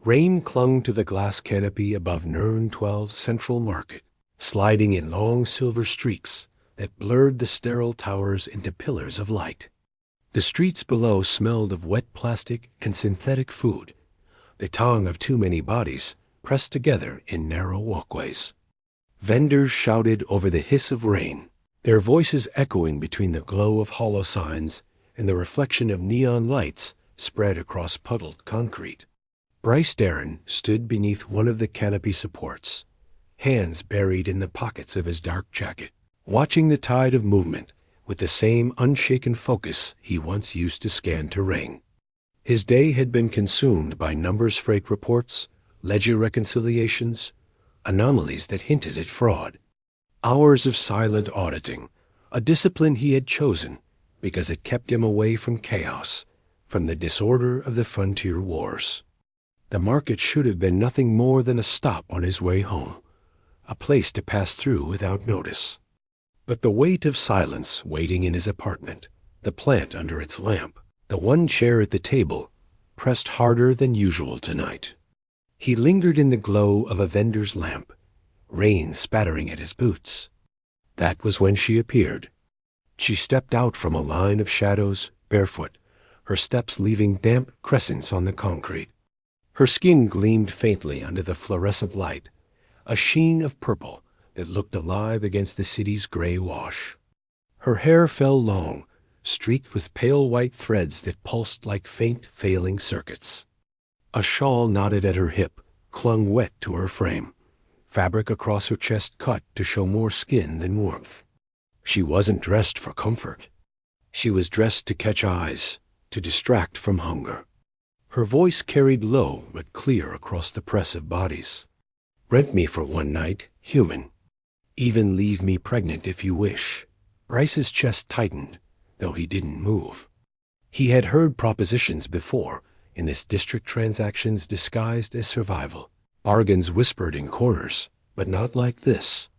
Rain clung to the glass canopy above Nern 12's central market, sliding in long silver streaks that blurred the sterile towers into pillars of light. The streets below smelled of wet plastic and synthetic food, the tongue of too many bodies pressed together in narrow walkways. Vendors shouted over the hiss of rain, their voices echoing between the glow of hollow signs and the reflection of neon lights spread across puddled concrete. Bryce Darren stood beneath one of the canopy supports, hands buried in the pockets of his dark jacket, watching the tide of movement with the same unshaken focus he once used to scan terrain. His day had been consumed by numbers freight reports, ledger reconciliations, anomalies that hinted at fraud. Hours of silent auditing, a discipline he had chosen because it kept him away from chaos, from the disorder of the frontier wars. The market should have been nothing more than a stop on his way home, a place to pass through without notice. But the weight of silence waiting in his apartment, the plant under its lamp, the one chair at the table, pressed harder than usual tonight. He lingered in the glow of a vendor's lamp, rain spattering at his boots. That was when she appeared. She stepped out from a line of shadows, barefoot, her steps leaving damp crescents on the concrete. Her skin gleamed faintly under the fluorescent light, a sheen of purple that looked alive against the city's gray wash. Her hair fell long, streaked with pale white threads that pulsed like faint, failing circuits. A shawl knotted at her hip clung wet to her frame, fabric across her chest cut to show more skin than warmth. She wasn't dressed for comfort. She was dressed to catch eyes, to distract from hunger. Her voice carried low but clear across the press of bodies. "Rent me for one night, human. Even leave me pregnant if you wish." Bryce's chest tightened, though he didn't move. He had heard propositions before, in this district transactions disguised as survival, bargains whispered in corners, but not like this.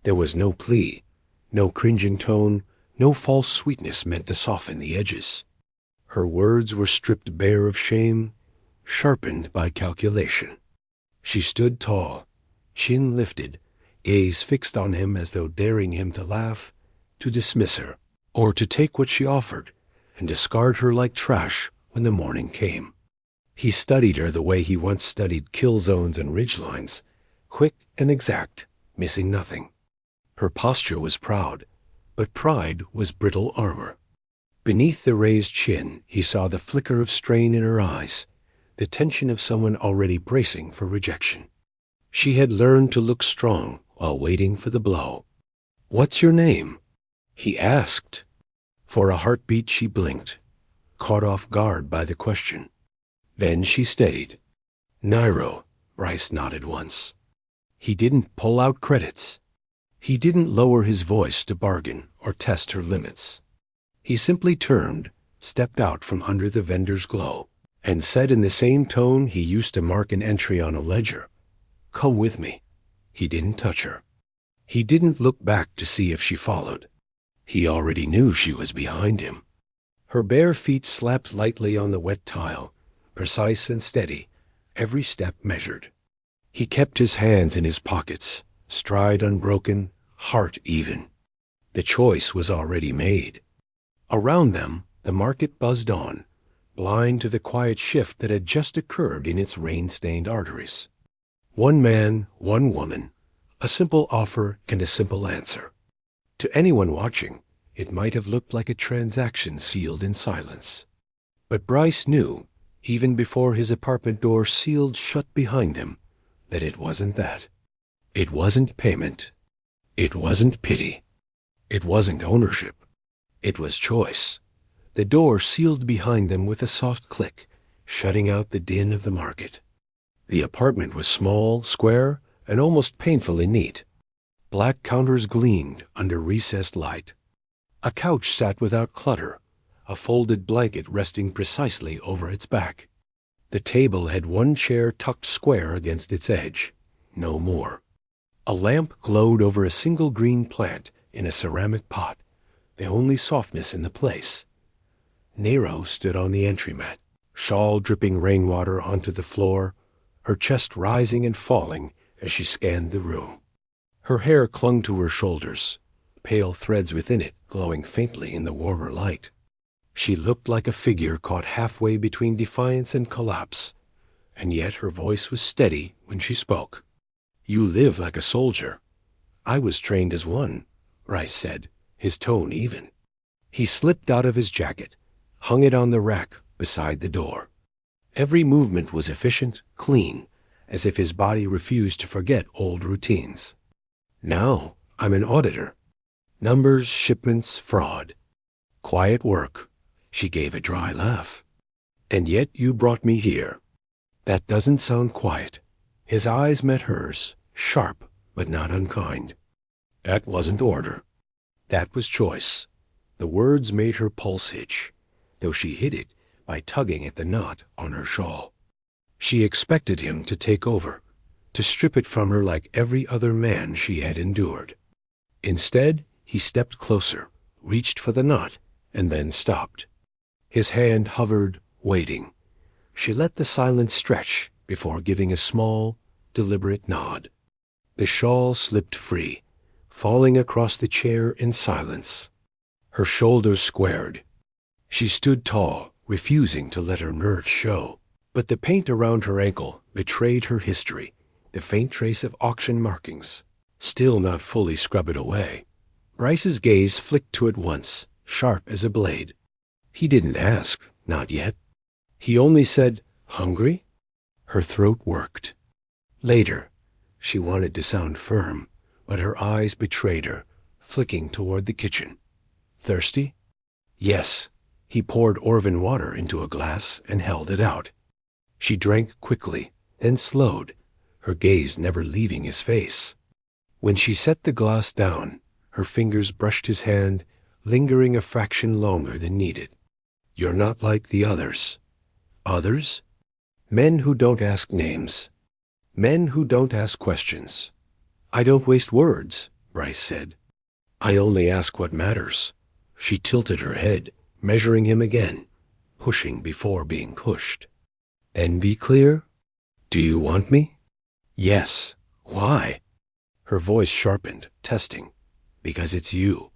There was no plea, no cringing tone, no false sweetness meant to soften the edges. Her words were stripped bare of shame, sharpened by calculation. She stood tall, chin lifted, gaze fixed on him as though daring him to laugh, to dismiss her, or to take what she offered and discard her like trash when the morning came. He studied her the way he once studied kill zones and ridgelines, quick and exact, missing nothing. Her posture was proud, but pride was brittle armor. Beneath the raised chin, he saw the flicker of strain in her eyes, the tension of someone already bracing for rejection. She had learned to look strong while waiting for the blow. "What's your name?" he asked. For a heartbeat she blinked, caught off guard by the question. Then she steadied. "Nairo," Bryce nodded once. He didn't pull out credits. He didn't lower his voice to bargain or test her limits. He simply turned, stepped out from under the vendor's glow, and said in the same tone he used to mark an entry on a ledger, "Come with me." He didn't touch her. He didn't look back to see if she followed. He already knew she was behind him. Her bare feet slapped lightly on the wet tile, precise and steady, every step measured. He kept his hands in his pockets, stride unbroken, heart even. The choice was already made. Around them, the market buzzed on, blind to the quiet shift that had just occurred in its rain-stained arteries. One man, one woman, a simple offer and a simple answer. To anyone watching, it might have looked like a transaction sealed in silence. But Bryce knew, even before his apartment door sealed shut behind him, that it wasn't that. It wasn't payment. It wasn't pity. It wasn't ownership. It was choice. The door sealed behind them with a soft click, shutting out the din of the market. The apartment was small, square, and almost painfully neat. Black counters gleamed under recessed light. A couch sat without clutter, a folded blanket resting precisely over its back. The table had one chair tucked square against its edge, no more. A lamp glowed over a single green plant in a ceramic pot, the only softness in the place. Nero stood on the entry mat, shawl dripping rainwater onto the floor, her chest rising and falling as she scanned the room. Her hair clung to her shoulders, pale threads within it glowing faintly in the warmer light. She looked like a figure caught halfway between defiance and collapse, and yet her voice was steady when she spoke. "You live like a soldier. I was trained as one," Bryce said, his tone even. He slipped out of his jacket, hung it on the rack beside the door. Every movement was efficient, clean, as if his body refused to forget old routines. "Now I'm an auditor. Numbers, shipments, fraud. Quiet work." She gave a dry laugh. "And yet you brought me here." "That doesn't sound quiet." His eyes met hers, sharp but not unkind. "That wasn't order. That was choice." The words made her pulse hitch, though she hid it by tugging at the knot on her shawl. She expected him to take over, to strip it from her like every other man she had endured. Instead, he stepped closer, reached for the knot, and then stopped. His hand hovered, waiting. She let the silence stretch before giving a small, deliberate nod. The shawl slipped free, falling across the chair in silence. Her shoulders squared. She stood tall, refusing to let her nerves show. But the paint around her ankle betrayed her history, the faint trace of auction markings, still not fully scrubbed away. Bryce's gaze flicked to it once, sharp as a blade. He didn't ask, not yet. He only said, "Hungry?" Her throat worked. Later. She wanted to sound firm, but her eyes betrayed her, flicking toward the kitchen. "Thirsty?" "Yes." He poured Orvan water into a glass and held it out. She drank quickly, then slowed, her gaze never leaving his face. When she set the glass down, her fingers brushed his hand, lingering a fraction longer than needed. "You're not like the others." "Others?" "Men who don't ask names. Men who don't ask questions." "I don't waste words," Bryce said. "I only ask what matters." She tilted her head, measuring him again, pushing before being pushed. "Then be clear. Do you want me?" "Yes." "Why?" Her voice sharpened, testing. "Because it's you."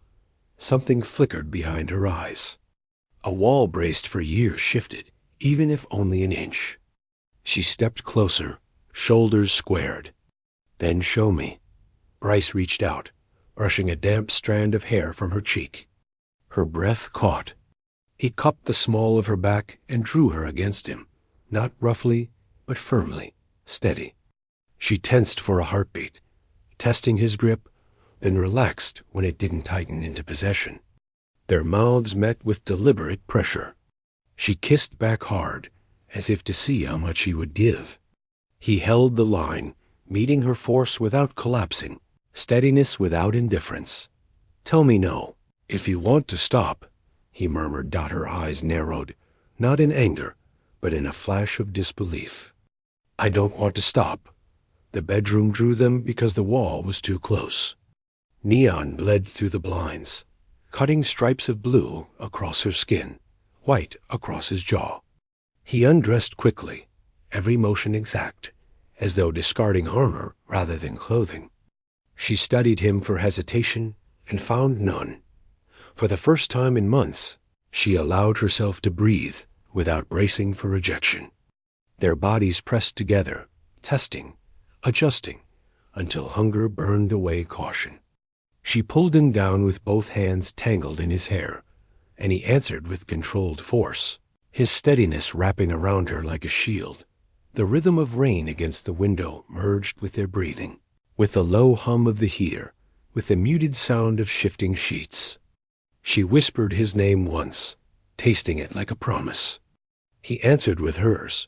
Something flickered behind her eyes. A wall braced for years shifted, even if only an inch. She stepped closer, shoulders squared. "Then show me." Bryce reached out, brushing a damp strand of hair from her cheek. Her breath caught. He cupped the small of her back and drew her against him, not roughly, but firmly, steady. She tensed for a heartbeat, testing his grip, then relaxed when it didn't tighten into possession. Their mouths met with deliberate pressure. She kissed back hard, as if to see how much he would give. He held the line, meeting her force without collapsing, steadiness without indifference. "Tell me no. If you want to stop," he murmured. Her eyes narrowed, not in anger, but in a flash of disbelief. "I don't want to stop." The bedroom drew them because the wall was too close. Neon bled through the blinds, cutting stripes of blue across her skin, white across his jaw. He undressed quickly, every motion exact, as though discarding armor rather than clothing. She studied him for hesitation and found none. For the first time in months, she allowed herself to breathe without bracing for rejection. Their bodies pressed together, testing, adjusting, until hunger burned away caution. She pulled him down with both hands tangled in his hair, and he answered with controlled force, his steadiness wrapping around her like a shield. The rhythm of rain against the window merged with their breathing, with the low hum of the heater, with the muted sound of shifting sheets. She whispered his name once, tasting it like a promise. He answered with hers,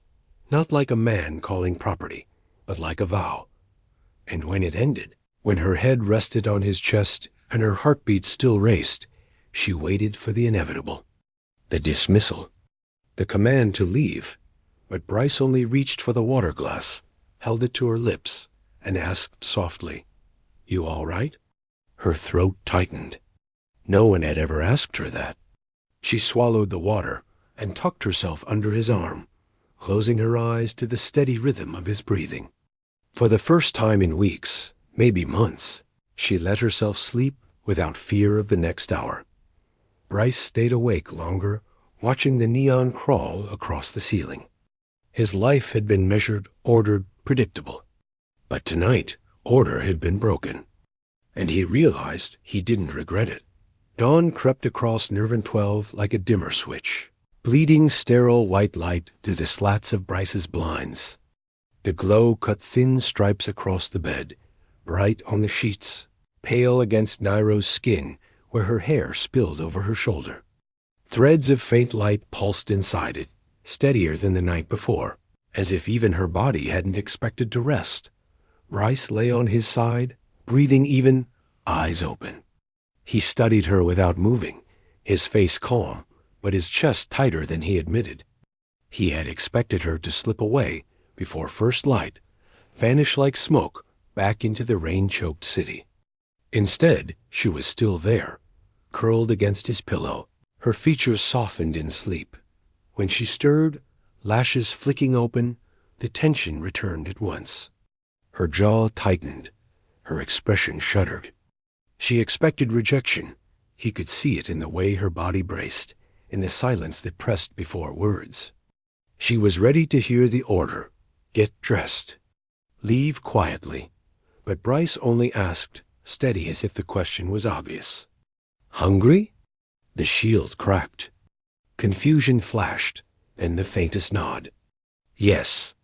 not like a man calling property, but like a vow. And when it ended, when her head rested on his chest and her heartbeat still raced, she waited for the inevitable. The dismissal. The command to leave. But Bryce only reached for the water glass, held it to her lips, and asked softly, "You all right?" Her throat tightened. No one had ever asked her that. She swallowed the water and tucked herself under his arm, closing her eyes to the steady rhythm of his breathing. For the first time in weeks, maybe months, she let herself sleep without fear of the next hour. Bryce stayed awake longer, watching the neon crawl across the ceiling. His life had been measured, ordered, predictable. But tonight, order had been broken. And he realized he didn't regret it. Dawn crept across Nervan 12 like a dimmer switch, bleeding sterile white light through the slats of Bryce's blinds. The glow cut thin stripes across the bed, bright on the sheets, pale against Nairo's skin where her hair spilled over her shoulder. Threads of faint light pulsed inside it, steadier than the night before, as if even her body hadn't expected to rest. Bryce lay on his side, breathing even, eyes open. He studied her without moving, his face calm, but his chest tighter than he admitted. He had expected her to slip away before first light, vanish like smoke back into the rain-choked city. Instead, she was still there, curled against his pillow, her features softened in sleep. When she stirred, lashes flicking open, the tension returned at once. Her jaw tightened, her expression shuddered. She expected rejection. He could see it in the way her body braced, in the silence that pressed before words. She was ready to hear the order, get dressed, leave quietly. But Bryce only asked, steady as if the question was obvious. Hungry? The shield cracked. Confusion flashed, then the faintest nod. Yes.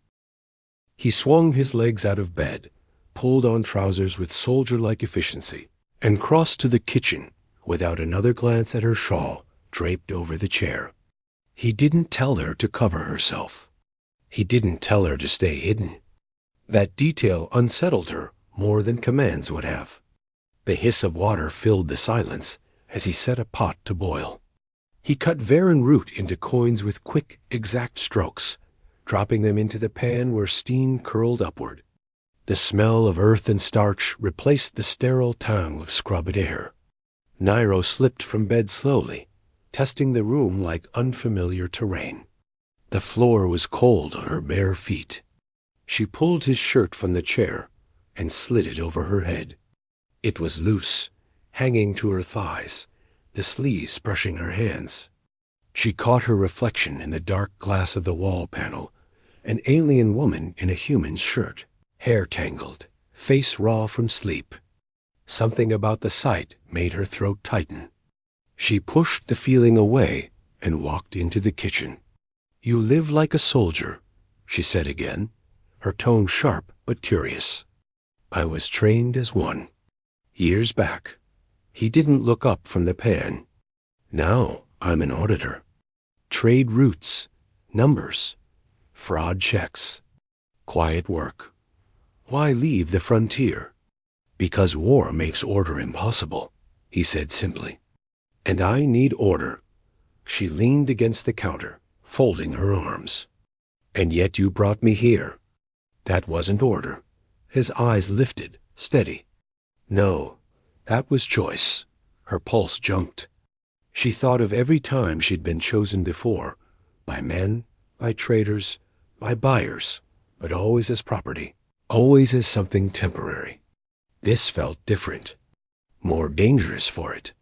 He swung his legs out of bed, pulled on trousers with soldier-like efficiency, and crossed to the kitchen without another glance at her shawl draped over the chair. He didn't tell her to cover herself. He didn't tell her to stay hidden. That detail unsettled her more than commands would have. The hiss of water filled the silence as he set a pot to boil. He cut varan root into coins with quick, exact strokes, dropping them into the pan where steam curled upward. The smell of earth and starch replaced the sterile tang of scrubbed air. Nairo slipped from bed slowly, testing the room like unfamiliar terrain. The floor was cold on her bare feet. She pulled his shirt from the chair and slid it over her head. It was loose, hanging to her thighs, the sleeves brushing her hands. She caught her reflection in the dark glass of the wall panel, an alien woman in a human shirt, hair tangled, face raw from sleep. Something about the sight made her throat tighten. She pushed the feeling away and walked into the kitchen. You live like a soldier, she said again, her tone sharp but curious. I was trained as one. Years back. He didn't look up from the pan. Now I'm an auditor. Trade routes, numbers, fraud checks, quiet work. Why leave the frontier? Because war makes order impossible, he said simply. And I need order. She leaned against the counter, folding her arms. And yet you brought me here. That wasn't order. His eyes lifted, steady. No, that was choice. Her pulse jumped. She thought of every time she'd been chosen before, by men, by traders, by buyers, but always as property, always as something temporary. This felt different, more dangerous for it.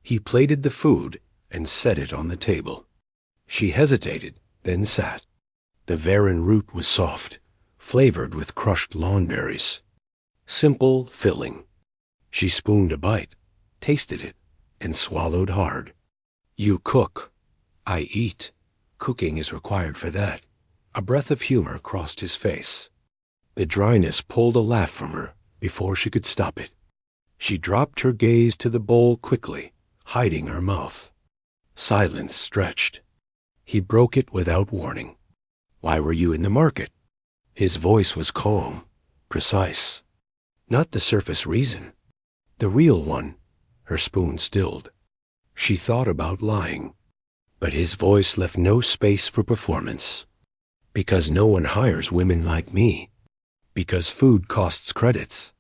He plated the food and set it on the table. She hesitated, then sat. The varan root was soft, flavored with crushed lawn berries. Simple, filling. She spooned a bite, tasted it, and swallowed hard. You cook. I eat. Cooking is required for that. A breath of humor crossed his face. The dryness pulled a laugh from her before she could stop it. She dropped her gaze to the bowl quickly, hiding her mouth. Silence stretched. He broke it without warning. Why were you in the market? His voice was calm, precise. Not the surface reason. The real one. Her spoon stilled. She thought about lying, but his voice left no space for performance. Because no one hires women like me. Because food costs credits.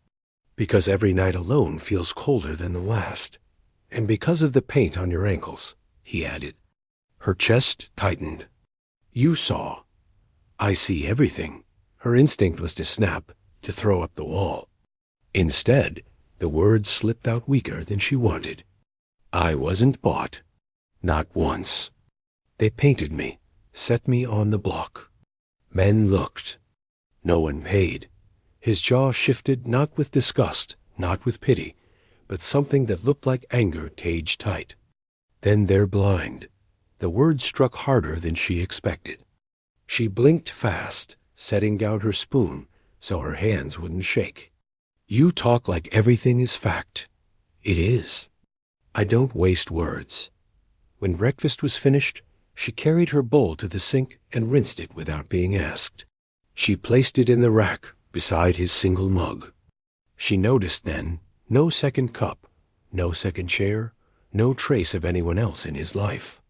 Because every night alone feels colder than the last. And because of the paint on your ankles, he added. Her chest tightened. You saw. I see everything. Her instinct was to snap, to throw up the wall. Instead, the words slipped out weaker than she wanted. I wasn't bought. Not once. They painted me, set me on the block. Men looked. No one paid. His jaw shifted, not with disgust, not with pity, but something that looked like anger caged tight. Then they're blind. The words struck harder than she expected. She blinked fast, setting down her spoon so her hands wouldn't shake. You talk like everything is fact. It is. I don't waste words. When breakfast was finished, she carried her bowl to the sink and rinsed it without being asked. She placed it in the rack beside his single mug. She noticed then no second cup, no second chair, no trace of anyone else in his life.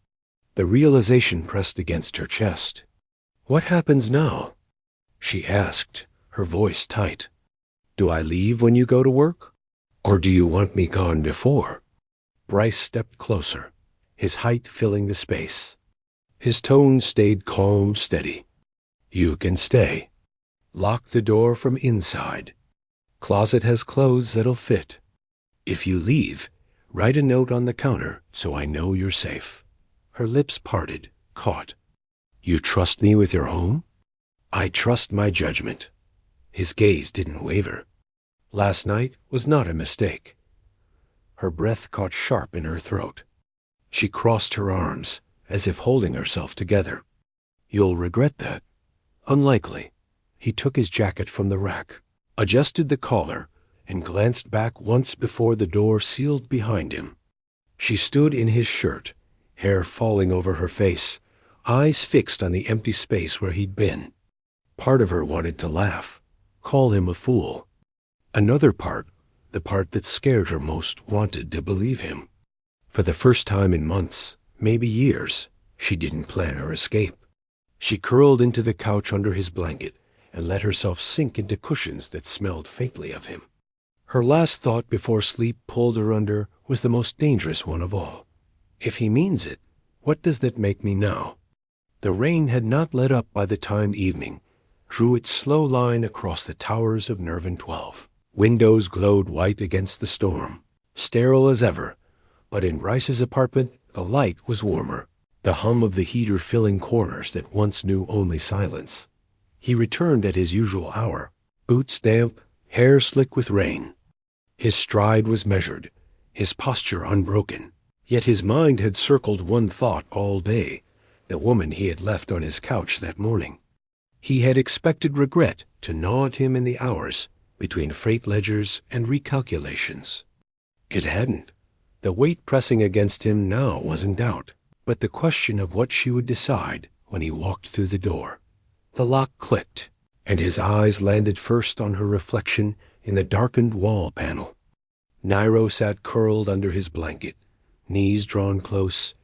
The realization pressed against her chest. What happens now? She asked, her voice tight. Do I leave when you go to work? Or do you want me gone before? Bryce stepped closer, his height filling the space. His tone stayed calm, steady. You can stay. Lock the door from inside. Closet has clothes that'll fit. If you leave, write a note on the counter so I know you're safe. Her lips parted, caught. You trust me with your home? I trust my judgment. His gaze didn't waver. Last night was not a mistake. Her breath caught sharp in her throat. She crossed her arms, as if holding herself together. You'll regret that. Unlikely. He took his jacket from the rack, adjusted the collar, and glanced back once before the door sealed behind him. She stood in his shirt, hair falling over her face, eyes fixed on the empty space where he'd been. Part of her wanted to laugh, call him a fool. Another part, the part that scared her most, wanted to believe him. For the first time in months, maybe years, she didn't plan her escape. She curled into the couch under his blanket and let herself sink into cushions that smelled faintly of him. Her last thought before sleep pulled her under was the most dangerous one of all. If he means it, what does that make me now? The rain had not let up by the time evening drew its slow line across the towers of Nervan 12. Windows glowed white against the storm, sterile as ever, but in Bryce's apartment the light was warmer, the hum of the heater filling corners that once knew only silence. He returned at his usual hour, boots damp, hair slick with rain. His stride was measured, his posture unbroken, yet his mind had circled one thought all day, the woman he had left on his couch that morning. He had expected regret to gnaw at him in the hours between freight ledgers and recalculations. It hadn't. The weight pressing against him now wasn't doubt, but the question of what she would decide when he walked through the door. The lock clicked, and his eyes landed first on her reflection in the darkened wall panel. Nairo sat curled under his blanket, knees drawn close,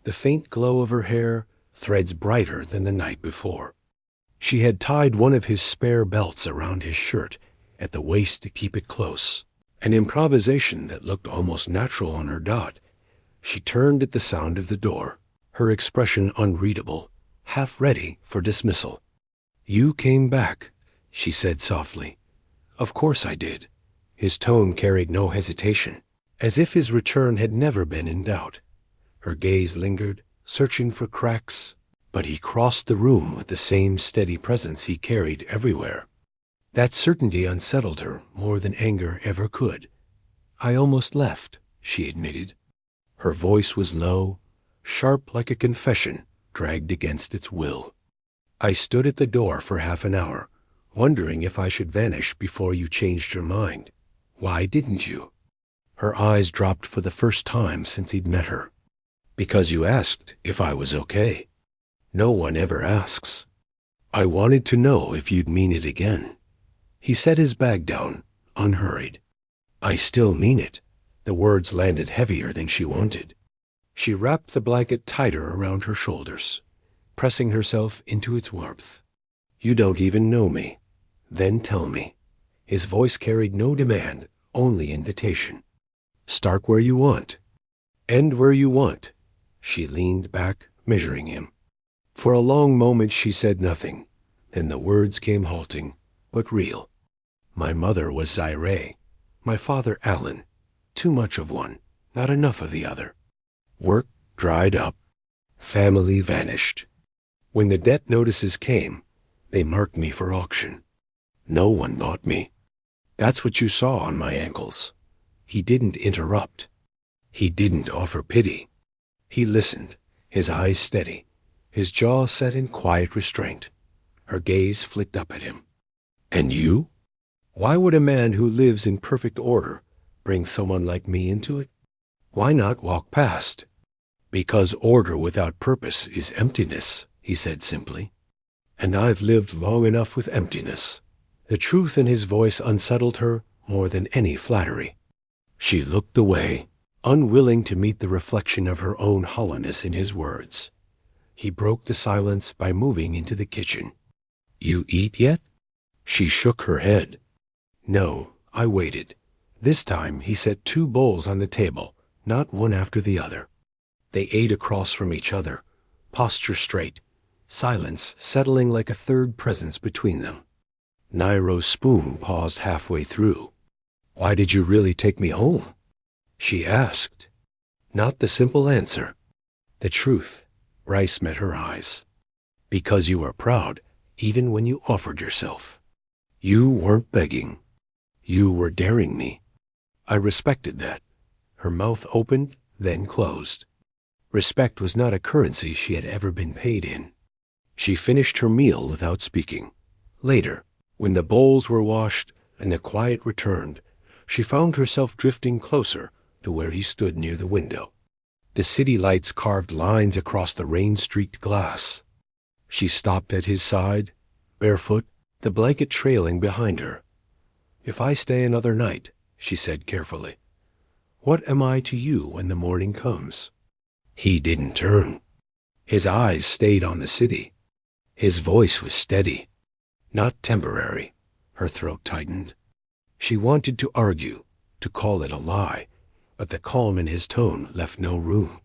the faint glow of her hair threads brighter than the night before. She had tied one of his spare belts around his shirt at the waist to keep it close, an improvisation that looked almost natural on her dot. She turned at the sound of the door, her expression unreadable, half ready for dismissal. You came back, she said softly. Of course I did. His tone carried no hesitation, as if his return had never been in doubt. Her gaze lingered, searching for cracks, but he crossed the room with the same steady presence he carried everywhere. That certainty unsettled her more than anger ever could. I almost left, she admitted. Her voice was low, sharp like a confession dragged against its will. I stood at the door for half an hour, wondering if I should vanish before you changed your mind. Why didn't you? Her eyes dropped for the first time since he'd met her. Because you asked if I was okay. No one ever asks. I wanted to know if you'd mean it again. He set his bag down, unhurried. I still mean it. The words landed heavier than she wanted. She wrapped the blanket tighter around her shoulders, pressing herself into its warmth. You don't even know me. Then tell me. His voice carried no demand, only invitation. Start where you want. End where you want. She leaned back, measuring him. For a long moment she said nothing, Then the words came halting, but real. My mother was Zaire. My father Alan. Too much of one, not enough of the other. Work dried up. Family vanished. When the debt notices came, they marked me for auction. No one bought me. That's what you saw on my ankles. He didn't interrupt. He didn't offer pity. He listened, his eyes steady, his jaw set in quiet restraint. Her gaze flicked up at him. And you? Why would a man who lives in perfect order bring someone like me into it? Why not walk past? Because order without purpose is emptiness, he said simply. And I've lived long enough with emptiness. The truth in his voice unsettled her more than any flattery. She looked away, unwilling to meet the reflection of her own hollowness in his words. He broke the silence by moving into the kitchen. You eat yet? She shook her head. No, I waited. This time he set 2 bowls on the table, not one after the other. They ate across from each other, posture straight, silence settling like a third presence between them. Nairo's spoon paused halfway through. Why did you really take me home? She asked. Not the simple answer. The truth. Bryce met her eyes. Because you were proud, even when you offered yourself. You weren't begging. You were daring me. I respected that. Her mouth opened, then closed. Respect was not a currency she had ever been paid in. She finished her meal without speaking. Later, when the bowls were washed and the quiet returned, she found herself drifting closer to where he stood near the window. The city lights carved lines across the rain-streaked glass. She stopped at his side, barefoot, the blanket trailing behind her. If I stay another night, she said carefully, what am I to you when the morning comes? He didn't turn. His eyes stayed on the city. His voice was steady, not temporary. Her throat tightened. She wanted to argue, to call it a lie, but the calm in his tone left no room.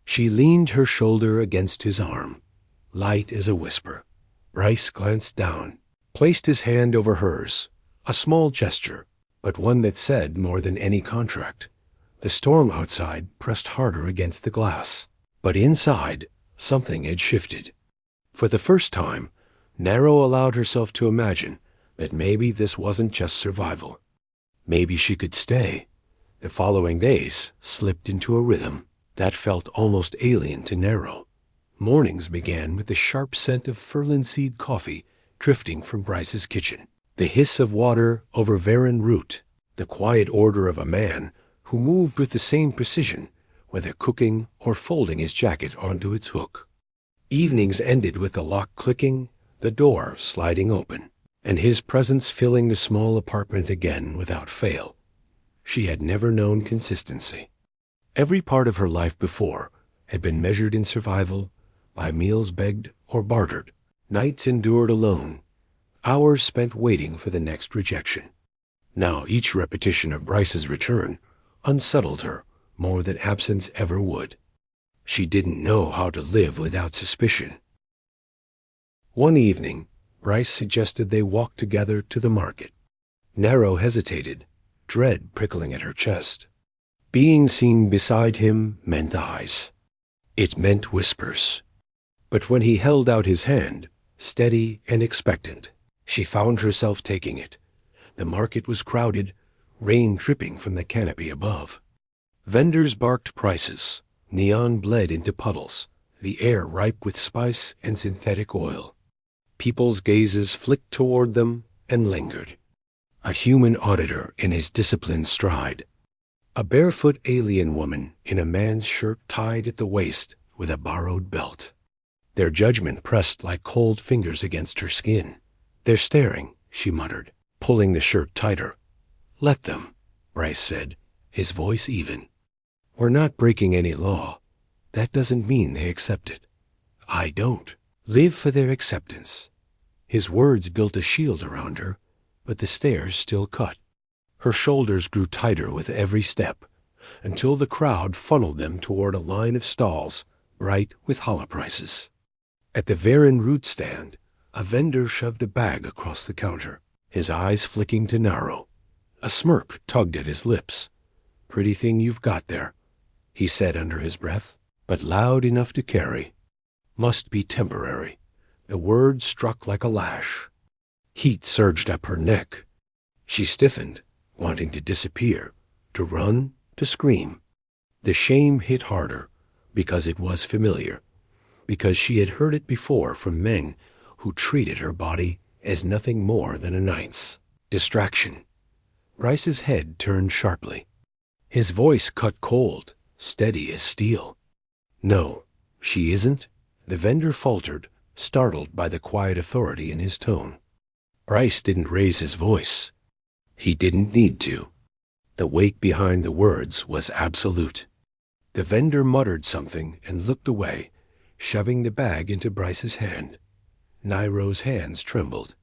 She leaned her shoulder against his arm, light as a whisper. Bryce glanced down, placed his hand over hers, a small gesture, but one that said more than any contract. The storm outside pressed harder against the glass, but inside, something had shifted. For the first time, Naro allowed herself to imagine that maybe this wasn't just survival. Maybe she could stay. The following days slipped into a rhythm that felt almost alien to Naro. Mornings began with the sharp scent of furlinseed coffee drifting from Bryce's kitchen, the hiss of water over varan root, the quiet order of a man who moved with the same precision, whether cooking or folding his jacket onto its hook. Evenings ended with the lock clicking, the door sliding open, and his presence filling the small apartment again without fail. She had never known consistency. Every part of her life before had been measured in survival, by meals begged or bartered, nights endured alone, hours spent waiting for the next rejection. Now each repetition of Bryce's return unsettled her more than absence ever would. She didn't know how to live without suspicion. One evening, Bryce suggested they walk together to the market. Naro hesitated, dread prickling at her chest. Being seen beside him meant eyes. It meant whispers. But when he held out his hand, steady and expectant, she found herself taking it. The market was crowded, rain dripping from the canopy above. Vendors barked prices. Neon bled into puddles, the air ripe with spice and synthetic oil. People's gazes flicked toward them and lingered. A human auditor in his disciplined stride. A barefoot alien woman in a man's shirt tied at the waist with a borrowed belt. Their judgment pressed like cold fingers against her skin. They're staring, she muttered, pulling the shirt tighter. Let them, Bryce said, his voice even. We're not breaking any law. That doesn't mean they accept it. I don't. Live for their acceptance. His words built a shield around her, but the stares still cut. Her shoulders grew tighter with every step, until the crowd funneled them toward a line of stalls, bright with challah prices. At the varan root stand, A vendor shoved a bag across the counter, his eyes flicking to narrow. A smirk tugged at his lips. "Pretty thing you've got there," he said under his breath, but loud enough to carry. "Must be temporary." The word struck like a lash. Heat surged up her neck. She stiffened, wanting to disappear, to run, to scream. The shame hit harder, because it was familiar, because she had heard it before from men who treated her body as nothing more than a knight's. Distraction. Bryce's head turned sharply. His voice cut cold, steady as steel. "No, she isn't," the vendor faltered, startled by the quiet authority in his tone. Bryce didn't raise his voice. He didn't need to. The weight behind the words was absolute. The vendor muttered something and looked away, shoving the bag into Bryce's hand. Nairo's hands trembled.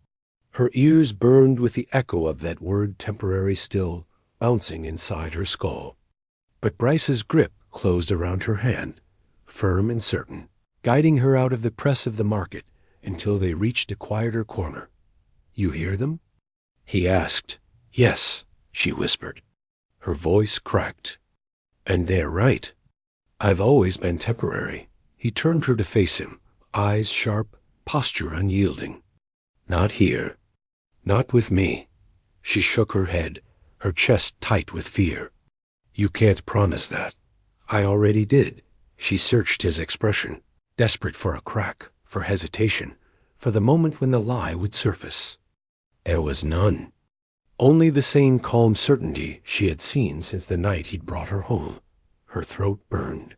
Her ears burned with the echo of that word temporary still bouncing inside her skull. But Bryce's grip closed around her hand, firm and certain, guiding her out of the press of the market until they reached a quieter corner. "You hear them?" he asked. "Yes," she whispered. Her voice cracked. "And they're right. I've always been temporary." He turned her to face him, eyes sharp, posture unyielding. "Not here. Not with me." She shook her head, her chest tight with fear. "You can't promise that." "I already did." She searched his expression, desperate for a crack, for hesitation, for the moment when the lie would surface. There was none. Only the same calm certainty she had seen since the night he'd brought her home. Her throat burned.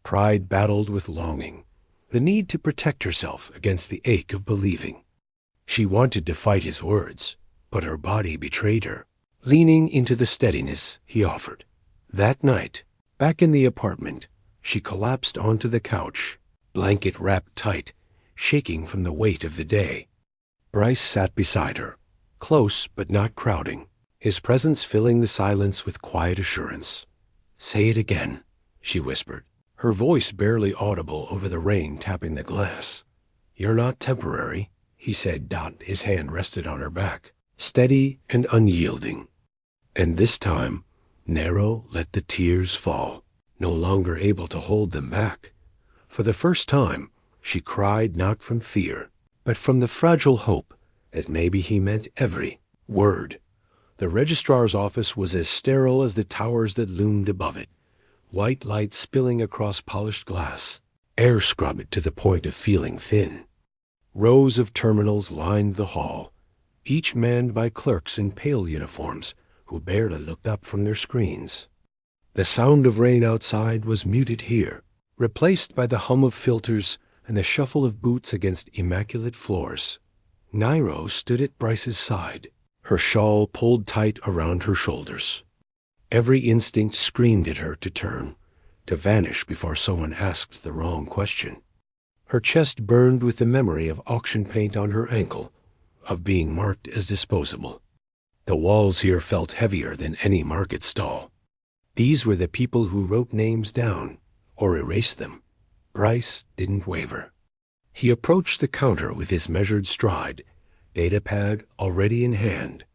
Pride battled with longing, the need to protect herself against the ache of believing. She wanted to fight his words, but her body betrayed her, leaning into the steadiness he offered. That night, back in the apartment, she collapsed onto the couch, blanket wrapped tight, shaking from the weight of the day. Bryce sat beside her, close but not crowding, his presence filling the silence with quiet assurance. "Say it again," she whispered, her voice barely audible over the rain tapping the glass. "You're not temporary," he said. His hand rested on her back, steady and unyielding. And this time, Nero let the tears fall, no longer able to hold them back. For the first time, she cried not from fear, but from the fragile hope that maybe he meant every word. The registrar's office was as sterile as the towers that loomed above it, white light spilling across polished glass, air scrubbed to the point of feeling thin. Rows of terminals lined the hall, each manned by clerks in pale uniforms who barely looked up from their screens. The sound of rain outside was muted here, replaced by the hum of filters and the shuffle of boots against immaculate floors. Nairo stood at Bryce's side, her shawl pulled tight around her shoulders. Every instinct screamed at her to turn, to vanish before someone asked the wrong question. Her chest burned with the memory of auction paint on her ankle, of being marked as disposable. The walls here felt heavier than any market stall. These were the people who wrote names down, or erased them. Bryce didn't waver. He approached the counter with his measured stride, datapad already in hand.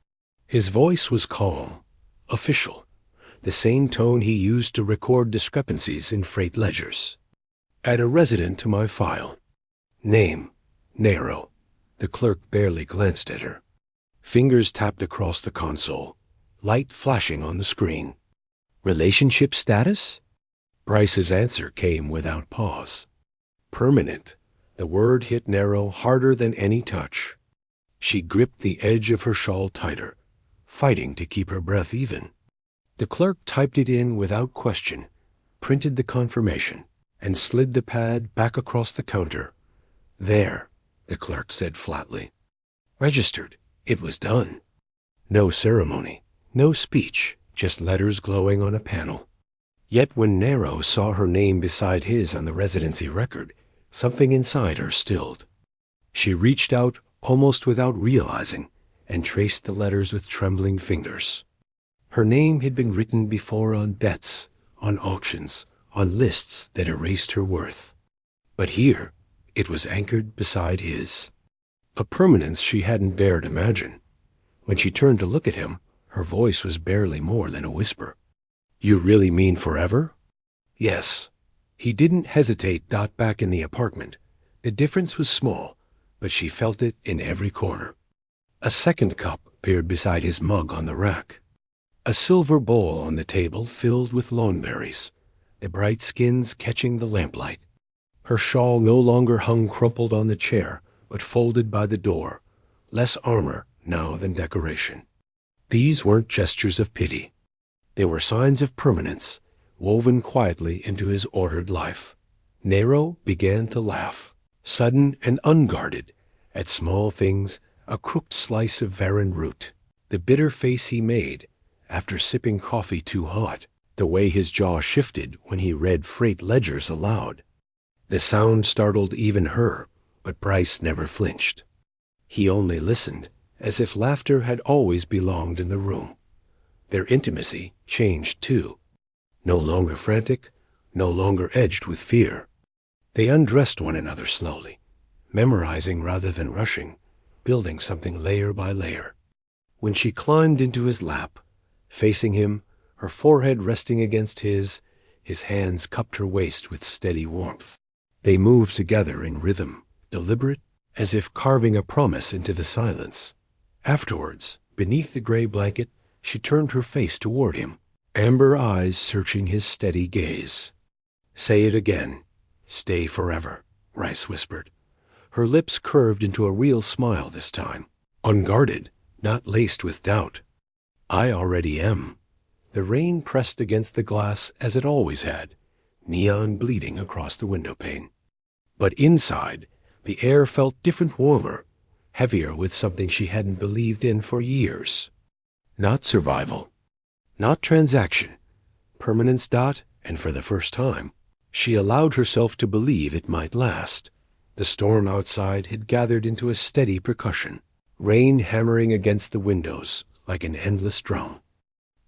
His voice was calm, official, the same tone he used to record discrepancies in freight ledgers. "Add a resident to my file. Name, Nero." The clerk barely glanced at her. Fingers tapped across the console, light flashing on the screen. "Relationship status?" Bryce's answer came without pause. "Permanent." The word hit Nero harder than any touch. She gripped the edge of her shawl tighter, fighting to keep her breath even. The clerk typed it in without question, printed the confirmation, and slid the pad back across the counter. "There," the clerk said flatly. "Registered. It was done." No ceremony, no speech, just letters glowing on a panel. Yet when Nero saw her name beside his on the residency record, something inside her stilled. She reached out almost without realizing and traced the letters with trembling fingers. Her name had been written before on bets, on auctions, on lists that erased her worth. But here it was anchored beside his. a permanence she hadn't dared imagine. When she turned to look at him, her voice was barely more than a whisper. "You really mean forever?" "Yes." He didn't hesitate. Back in the apartment, the difference was small, but she felt it in every corner. A second cup appeared beside his mug on the rack. A silver bowl on the table filled with lawnberries, the bright skins catching the lamplight. Her shawl no longer hung crumpled on the chair, but folded by the door, less armor now than decoration. These weren't gestures of pity. They were signs of permanence, woven quietly into his ordered life. Nero began to laugh, sudden and unguarded, at small things, a crooked slice of varan root, the bitter face he made after sipping coffee too hot, the way his jaw shifted when he read freight ledgers aloud. The sound startled even her, but Bryce never flinched. He only listened, as if laughter had always belonged in the room. Their intimacy changed too. No longer frantic, no longer edged with fear. They undressed one another slowly, memorizing rather than rushing, building something layer by layer. When she climbed into his lap, facing him, her forehead resting against his hands cupped her waist with steady warmth. They moved together in rhythm, deliberate, as if carving a promise into the silence. Afterwards, beneath the gray blanket, she turned her face toward him, amber eyes searching his steady gaze. "Say it again. Stay forever," Bryce whispered. Her lips curved into a real smile this time, unguarded, not laced with doubt. "I already am." The rain pressed against the glass as it always had, neon bleeding across the windowpane. But inside, the air felt different, warmer, heavier with something she hadn't believed in for years. Not survival, not transaction, permanence. And for the first time, she allowed herself to believe it might last. The storm outside had gathered into a steady percussion, rain hammering against the windows like an endless drum.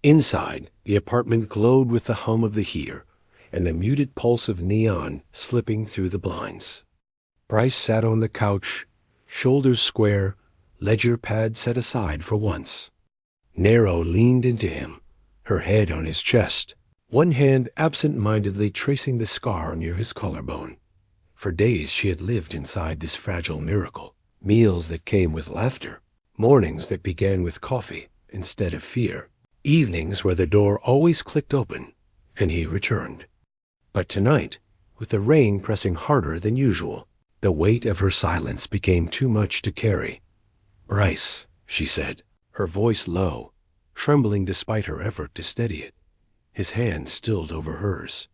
Inside, the apartment glowed with the hum of the heater and the muted pulse of neon slipping through the blinds. Bryce sat on the couch, shoulders square, ledger pad set aside for once. Nero leaned into him, her head on his chest, one hand absent-mindedly tracing the scar near his collarbone. For days she had lived inside this fragile miracle, meals that came with laughter, mornings that began with coffee instead of fear, evenings where the door always clicked open, and he returned. But tonight, with the rain pressing harder than usual, the weight of her silence became too much to carry. "Bryce," she said, her voice low, trembling despite her effort to steady it. His hand stilled over hers.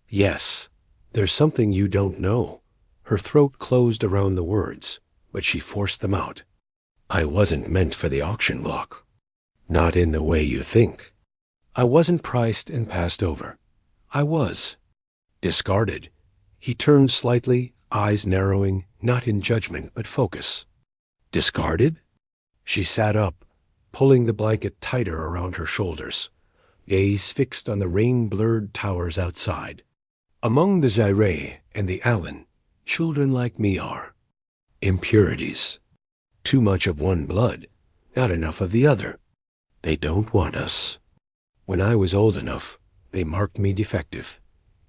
"Yes, there's something you don't know." Her throat closed around the words, but she forced them out. "I wasn't meant for the auction block. Not in the way you think. I wasn't priced and passed over. I was discarded." He turned slightly, eyes narrowing, not in judgment but focus. "Discarded?" She sat up, pulling the blanket tighter around her shoulders, gaze fixed on the rain-blurred towers outside. "Among the Zaire and the Allen, children like me are. Impurities. Too much of one blood, not enough of the other. They don't want us. When I was old enough, they marked me defective."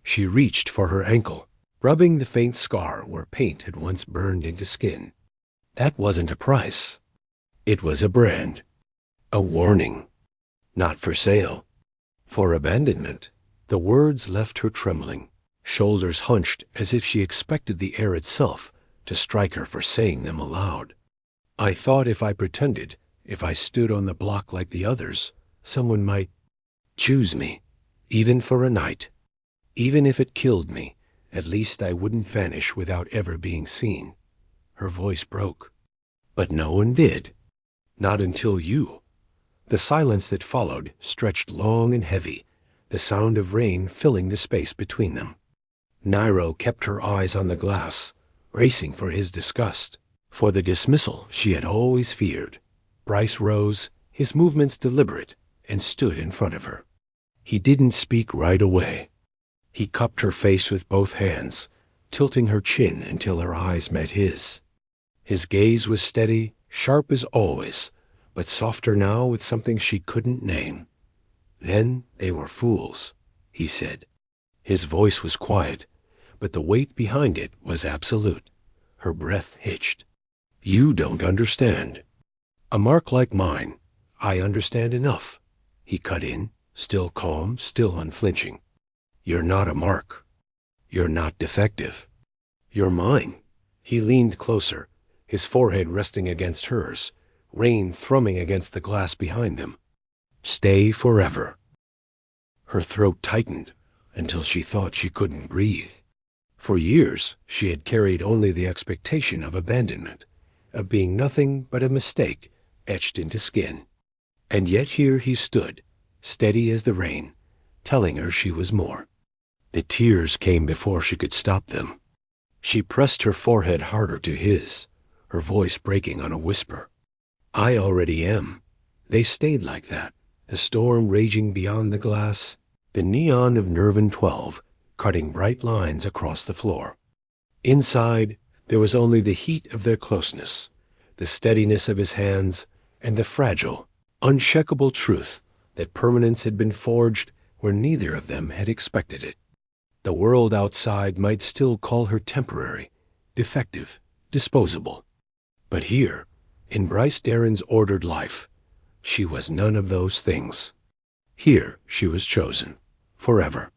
She reached for her ankle, rubbing the faint scar where paint had once burned into skin. That wasn't a price. It was a brand. A warning. Not for sale. For abandonment. The words left her trembling, shoulders hunched as if she expected the air itself to strike her for saying them aloud. "I thought if I pretended, if I stood on the block like the others, someone might choose me, even for a night. Even if it killed me, at least I wouldn't vanish without ever being seen." Her voice broke. "But no one did. Not until you." The silence that followed stretched long and heavy, the sound of rain filling the space between them. Nero kept her eyes on the glass, bracing for his disgust, for the dismissal she had always feared. Bryce rose, his movements deliberate, and stood in front of her. He didn't speak right away. He cupped her face with both hands, tilting her chin until her eyes met his. His gaze was steady, sharp as always, but softer now with something she couldn't name. "Then they were fools," he said. His voice was quiet, but the weight behind it was absolute. Her breath hitched. "You don't understand." "A mark like mine, I understand enough," he cut in, still calm, still unflinching. "You're not a mark. You're not defective. You're mine." He leaned closer, his forehead resting against hers, rain thrumming against the glass behind them. "Stay forever." Her throat tightened until she thought she couldn't breathe. For years, she had carried only the expectation of abandonment, of being nothing but a mistake etched into skin. And yet here he stood, steady as the rain, telling her she was more. The tears came before she could stop them. She pressed her forehead harder to his, her voice breaking on a whisper. "I already am." They stayed like that, the storm raging beyond the glass, the neon of Nervan 12 cutting bright lines across the floor. Inside, there was only the heat of their closeness, the steadiness of his hands, and the fragile, unshakable truth that permanence had been forged where neither of them had expected it. The world outside might still call her temporary, defective, disposable. But here, in Bryce Darren's ordered life, she was none of those things. Here she was chosen, forever.